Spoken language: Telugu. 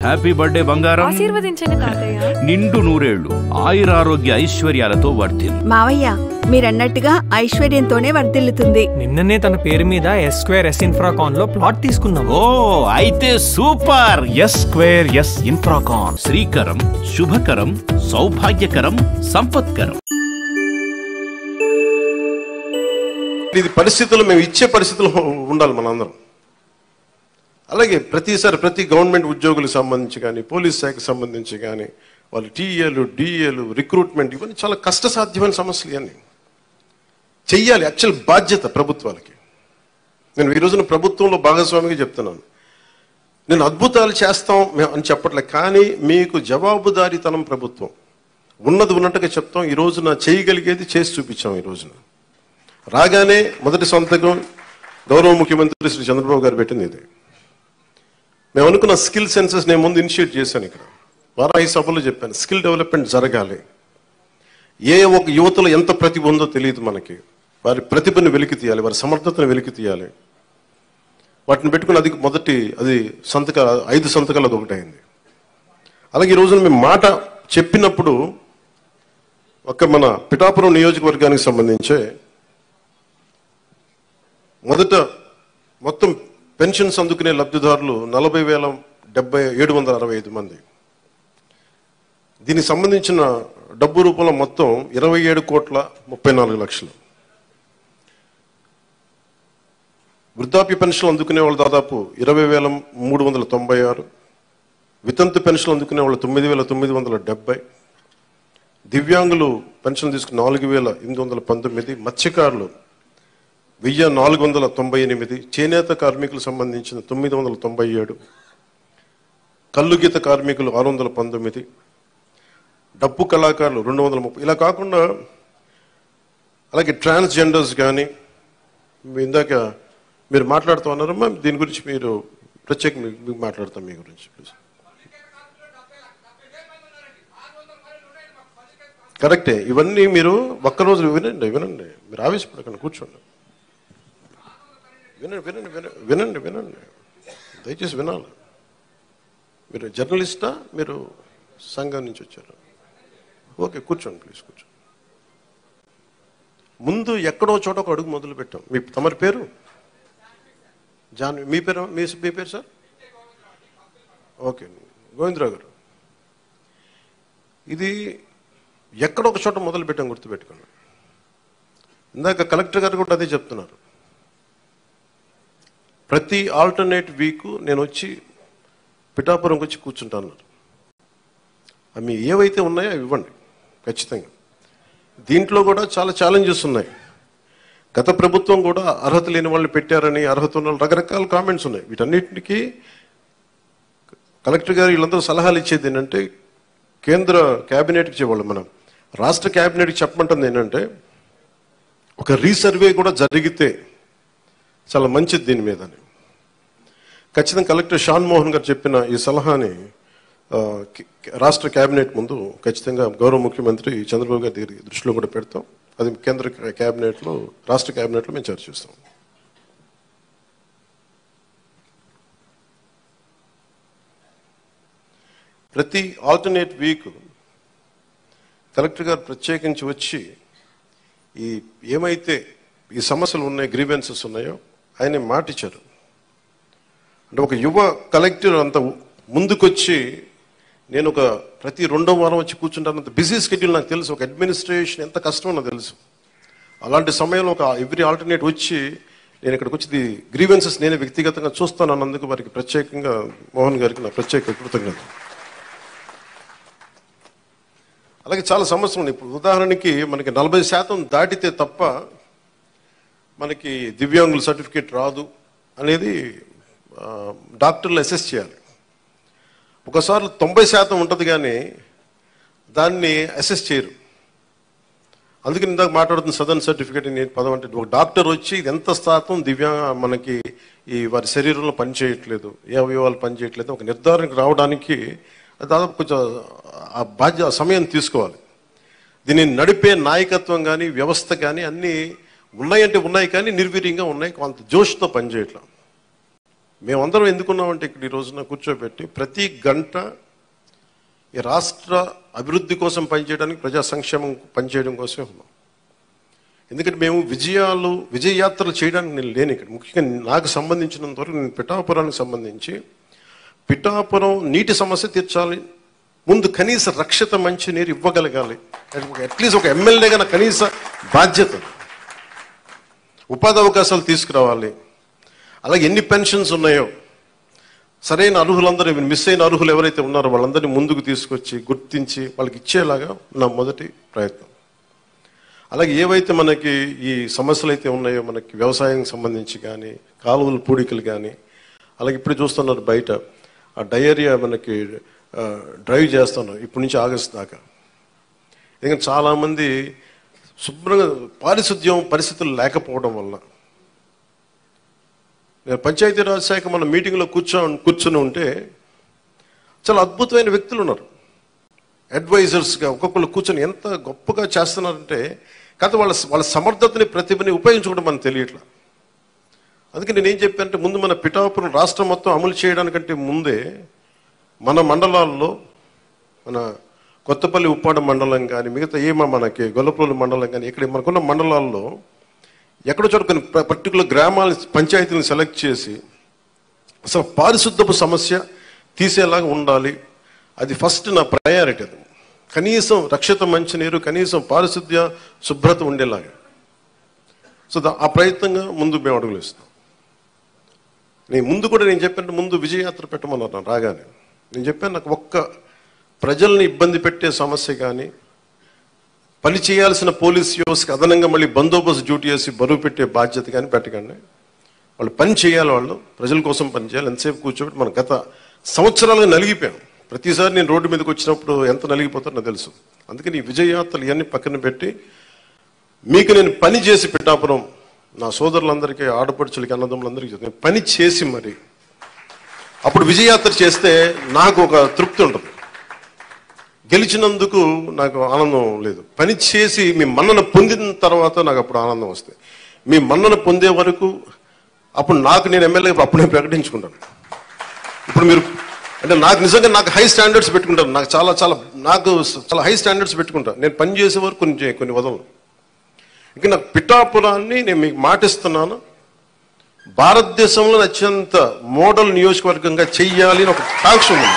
హ్యాపీ బర్త్డే బంగారం. ఆశీర్వదించండి తాతయ్య. నిండు నూరేళ్లు ఆయురారోగ్య ఐశ్వర్యాలతో వర్ధిల్లు. మావయ్య మీరన్నట్టుగా ఐశ్వర్యంతోనే వర్ధిల్లుతుంది. నిన్ననే తన పేరు మీద S² S ఇన్ఫ్రాకాన్ లో ప్లాట్ తీసుకున్నాం. ఓ అయితే సూపర్. S² S ఇన్ఫ్రాకాన్ శ్రీకరం, శుభకరం, సౌభాగ్యకరం, సంపత్కరం. ఇది పరిస్థితులు మేము ఇచ్చే పరిస్థితులు ఉండాలి మనందరం. అలాగే ప్రతిసారి ప్రతి గవర్నమెంట్ ఉద్యోగులకు సంబంధించి కానీ, పోలీస్ శాఖకు సంబంధించి కానీ, వాళ్ళు టీఏలు, డిఏలు, రిక్రూట్మెంట్, ఇవన్నీ చాలా కష్టసాధ్యమైన సమస్యలు. ఇవన్నీ చెయ్యాలి. యాక్చువల్ బాధ్యత ప్రభుత్వాలకి. నేను ఈ రోజున ప్రభుత్వంలో భాగస్వామిగా చెప్తున్నాను. నేను అద్భుతాలు చేస్తాం అని చెప్పట్లేదు, కానీ మీకు జవాబుదారీతనం ప్రభుత్వం ఉన్నది ఉన్నట్టుగా చెప్తాం. ఈ రోజున చేయగలిగేది చేసి చూపించాం. ఈ రోజున రాగానే మొదటి సంతకం గౌరవ ముఖ్యమంత్రి శ్రీ చంద్రబాబు గారు పెట్టింది ఇది. మేము అనుకున్న స్కిల్ సెన్సెస్ నేను ముందు ఇనిషియేట్ చేశాను. ఇక్కడ వారాహి సభలో చెప్పాను, స్కిల్ డెవలప్మెంట్ జరగాలి. ఏ ఒక యువతలో ఎంత ప్రతిభ ఉందో తెలియదు మనకి. వారి ప్రతిభను వెలికి తీయాలి, వారి సమర్థతను వెలికి తీయాలి. వాటిని పెట్టుకుని అది 5 సంతకాలు అది ఒకటైంది. అలాగే ఈ రోజున మేము మాట చెప్పినప్పుడు మన పిఠాపురం నియోజకవర్గానికి సంబంధించే మొత్తం పెన్షన్స్ అందుకునే లబ్ధిదారులు 40,765 మంది. దీనికి సంబంధించిన డబ్బు రూపంలో మొత్తం 27,34,00,000. వృద్ధాప్య పెన్షన్లు అందుకునే వాళ్ళు దాదాపు 20,396. వితంతు పెన్షన్లు అందుకునే వాళ్ళు 9,970. దివ్యాంగులు పెన్షన్ తీసుకుని 4,819. మత్స్యకారులు 1,498. చేనేత కార్మికులకు సంబంధించిన 997. కల్లుగీత కార్మికులు 619. డప్పు కళాకారులు 230. ఇలా కాకుండా అలాగే ట్రాన్స్జెండర్స్ కానీ, ఇందాక మీరు మాట్లాడుతూ ఉన్నారమ్మా, దీని గురించి మీరు ప్రత్యేకంగా మీకు మాట్లాడతాం మీ గురించి ప్లీజ్. కరెక్టే. ఇవన్నీ మీరు ఒక్కరోజు వినండి. మీరు ఆవేశపడకండి, కూర్చోండి. వినండి దయచేసి వినాలి. మీరు జర్నలిస్టా, మీరు సంఘం నుంచి వచ్చారు? ఓకే, కూర్చోండి ప్లీజ్, కూర్చోండి. ముందు ఎక్కడో చోట ఒక అడుగు మొదలు పెట్టాం. తమరి పేరు జాన్, మీ పేరు సార్? ఓకే, గోవిందరావు గారు. ఇది ఎక్కడో ఒక చోట మొదలు పెట్టాం, గుర్తుపెట్టుకోండి. ఇందాక కలెక్టర్ గారు కూడా అదే చెప్తున్నారు. ప్రతి ఆల్టర్నేట్ వీక్ నేను వచ్చి పిఠాపురంకి వచ్చి కూర్చుంటాను. అవి ఏవైతే ఉన్నాయో అవి ఇవ్వండి ఖచ్చితంగా. దీంట్లో కూడా చాలా ఛాలెంజెస్ ఉన్నాయి. గత ప్రభుత్వం కూడా అర్హత లేని వాళ్ళని పెట్టారని, అర్హత ఉన్న రకరకాల కామెంట్స్ ఉన్నాయి. వీటన్నిటికీ కలెక్టర్ గారు వీళ్ళందరూ సలహాలు ఇచ్చేది ఏంటంటే, కేంద్ర క్యాబినెట్కి చెప్పాలి, మనం రాష్ట్ర క్యాబినెట్కి చెప్పమంటుంది ఏంటంటే, ఒక రీసర్వే కూడా జరిగితే చాలా మంచిది దీని మీద. ఖచ్చితంగా కలెక్టర్ షాన్ మోహన్ గారు చెప్పిన ఈ సలహాని రాష్ట్ర క్యాబినెట్ ముందు ఖచ్చితంగా గౌరవ ముఖ్యమంత్రి చంద్రబాబు గారి దగ్గర దృష్టిలో కూడా పెడతాం. అది కేంద్ర క్యాబినెట్లో, రాష్ట్ర క్యాబినెట్లో మేము చర్చిస్తాం. ప్రతి ఆల్టర్నేట్ వీక్ కలెక్టర్ గారు ప్రత్యేకించి వచ్చి ఏమైతే ఈ సమస్యలు ఉన్నాయి, గ్రీవెన్సెస్ ఉన్నాయో ఆయన మాట ఇచ్చారు. అంటే ఒక యువ కలెక్టర్ అంత ముందుకొచ్చి, నేను ప్రతి 2వ వారం వచ్చి కూర్చుంటానంత బిజీ షెడ్యూల్ నాకు తెలుసు. ఒక అడ్మినిస్ట్రేషన్ ఎంత కష్టమో నాకు తెలుసు. అలాంటి సమయంలో ఎవ్రీ ఆల్టర్నేట్ వచ్చి నేను ఇక్కడికి వచ్చి గ్రీవెన్సెస్ నేనే వ్యక్తిగతంగా చూస్తాను అన్నందుకు వారికి ప్రత్యేకంగా మోహన్ గారికి నా ప్రత్యేక కృతజ్ఞత. అలాగే చాలా సమస్యలు ఉన్నాయి. ఇప్పుడు ఉదాహరణకి మనకి 40% దాటితే తప్ప మనకి దివ్యాంగుల సర్టిఫికేట్ రాదు అనేది డాక్టర్లు అసెస్ చేయాలి. ఒకసారి 90% ఉంటుంది కానీ దాన్ని అసెస్ చేయరు. అందుకని ఇందాక మాట్లాడుతున్న సదరన్ సర్టిఫికేట్ నేను పదం అంటే, ఒక డాక్టర్ వచ్చి ఇది ఎంత శాతం మనకి వారి శరీరంలో పనిచేయట్లేదు, ఏ అవయవాలు పనిచేయట్లేదు, ఒక నిర్ధారణకు రావడానికి దాదాపు కొంచెం ఆ సమయం తీసుకోవాలి. దీన్ని నడిపే నాయకత్వం కానీ, వ్యవస్థ కానీ అన్నీ ఉన్నాయంటే ఉన్నాయి, కానీ నిర్వీర్యంగా ఉన్నాయి, కొంత జోష్తో పనిచేయట్లేదు. మేమందరం ఎందుకున్నామంటే ఇక్కడ ఈ రోజున కూర్చోబెట్టి ప్రతి గంట ఈ రాష్ట్ర అభివృద్ధి కోసం పనిచేయడానికి, ప్రజా సంక్షేమం పనిచేయడం కోసమే ఉన్నాం. ఎందుకంటే మేము విజయయాత్రలు చేయడానికి నేను లేను ఇక్కడ. ముఖ్యంగా నాకు సంబంధించినంత వరకు నేను పిఠాపురానికి సంబంధించి పిఠాపురం నీటి సమస్య తీర్చాలి, ముందు కనీస రక్షిత మంచి నీరు ఇవ్వగలగాలి, అట్లీస్ట్ ఒక ఎమ్మెల్యేగా నా కనీస బాధ్యత, ఉపాధి అవకాశాలు తీసుకురావాలి. అలాగే ఎన్ని పెన్షన్స్ ఉన్నాయో సరైన అర్హులందరూ, మిస్ అయిన అర్హులు ఎవరైతే ఉన్నారో వాళ్ళందరినీ ముందుకు తీసుకొచ్చి గుర్తించి వాళ్ళకి ఇచ్చేలాగా నా మొదటి ప్రయత్నం. అలాగే ఏవైతే మనకి ఈ సమస్యలు అయితే ఉన్నాయో, మనకి వ్యవసాయం సంబంధించి కానీ, కాలువల పూడికలు కానీ, అలాగే ఇప్పుడు చూస్తున్నారు బయట ఆ డయేరియా మనకి డ్రైవ్ చేస్తున్నారు ఇప్పటి నుంచి ఆగస్టు దాకా. ఎందుకంటే చాలామంది శుభ్రంగా పారిశుద్ధ్యం పరిస్థితులు లేకపోవడం వల్ల. నేను పంచాయతీరాజ్ శాఖ మన మీటింగ్లో కూర్చొని ఉంటే చాలా అద్భుతమైన వ్యక్తులు ఉన్నారు, అడ్వైజర్స్గా ఒక్కొక్కరు కూర్చొని ఎంత గొప్పగా చేస్తున్నారంటే, కాకపోతే వాళ్ళ సమర్థతని ప్రతిభని ఉపయోగించుకోవడం మనకు తెలియట్లా. అందుకే నేనేం చెప్పానంటే, ముందు మన పిఠాపురం రాష్ట్రం మొత్తం అమలు చేయడానికంటే ముందే మన మండలాల్లో, మన కొత్తపల్లి ఉప్పాడ మండలం కానీ, మిగతా మనకి గొల్లప్రోలు మండలం కానీ, ఇక్కడ మనకున్న మండలాల్లో ఎక్కడో చోట కొన్ని పర్టికులర్ గ్రామాల పంచాయతీలను సెలెక్ట్ చేసి అసలు పారిశుద్ధపు సమస్య తీసేలాగా ఉండాలి. అది ఫస్ట్ నా ప్రయారిటీ. అది కనీసం రక్షిత మంచినీరు, కనీసం పారిశుద్ధ్య శుభ్రత ఉండేలాగా. సో ఆ ప్రయత్నంగా ముందు మేము అడుగులు ఇస్తాం. నేను చెప్పాను, ముందు విజయయాత్ర పెట్టమన్నారు రాగానే. నేను చెప్పాను, నాకు ఒక్క ప్రజల్ని ఇబ్బంది పెట్టే సమస్య కానీ, పని చేయాల్సిన పోలీస్ వ్యవస్థకి అదనంగా మళ్ళీ బందోబస్తు డ్యూటీ చేసి బరువు పెట్టే బాధ్యత కానీ పెట్టకండి. వాళ్ళు పని చేయాలి, వాళ్ళు ప్రజల కోసం పని చేయాలి. ఎంతసేపు కూర్చోబెట్టి మనం గత సంవత్సరాలుగా నలిగిపోయాం. ప్రతిసారి నేను రోడ్డు మీదకి వచ్చినప్పుడు ఎంత నలిగిపోతారో నాకు తెలుసు. అందుకని ఈ విజయయాత్రలు ఇవన్నీ పక్కన పెట్టి మీకు నేను పని చేసి పిఠాపురం నా సోదరులందరికీ, ఆడపడుచులకి, అన్నదమ్ములందరికీ నేను పని చేసి మరి అప్పుడు విజయయాత్ర చేస్తే నాకు ఒక తృప్తి ఉంటుంది. గెలిచినందుకు నాకు ఆనందం లేదు, పని చేసి మీ మన్నన పొందిన తర్వాత నాకు అప్పుడు ఆనందం వస్తుంది. మీ మన్నన పొందే వరకు అప్పుడు నేను ఎమ్మెల్యే అప్పుడే ప్రకటించుకుంటాను. ఇప్పుడు మీరు అంటే నాకు నిజంగా నాకు హై స్టాండర్డ్స్ పెట్టుకుంటాను. నాకు చాలా హై స్టాండర్డ్స్ పెట్టుకుంటాను. నేను పని చేసే వరకు కొన్ని వదలను. ఇంకా నాకు పిఠాపురాన్ని నేను మీకు మాటిస్తున్నాను, భారతదేశంలో అత్యంత మోడల్ నియోజకవర్గంగా చెయ్యాలి అని ఒక ఆకాంక్ష ఉంది.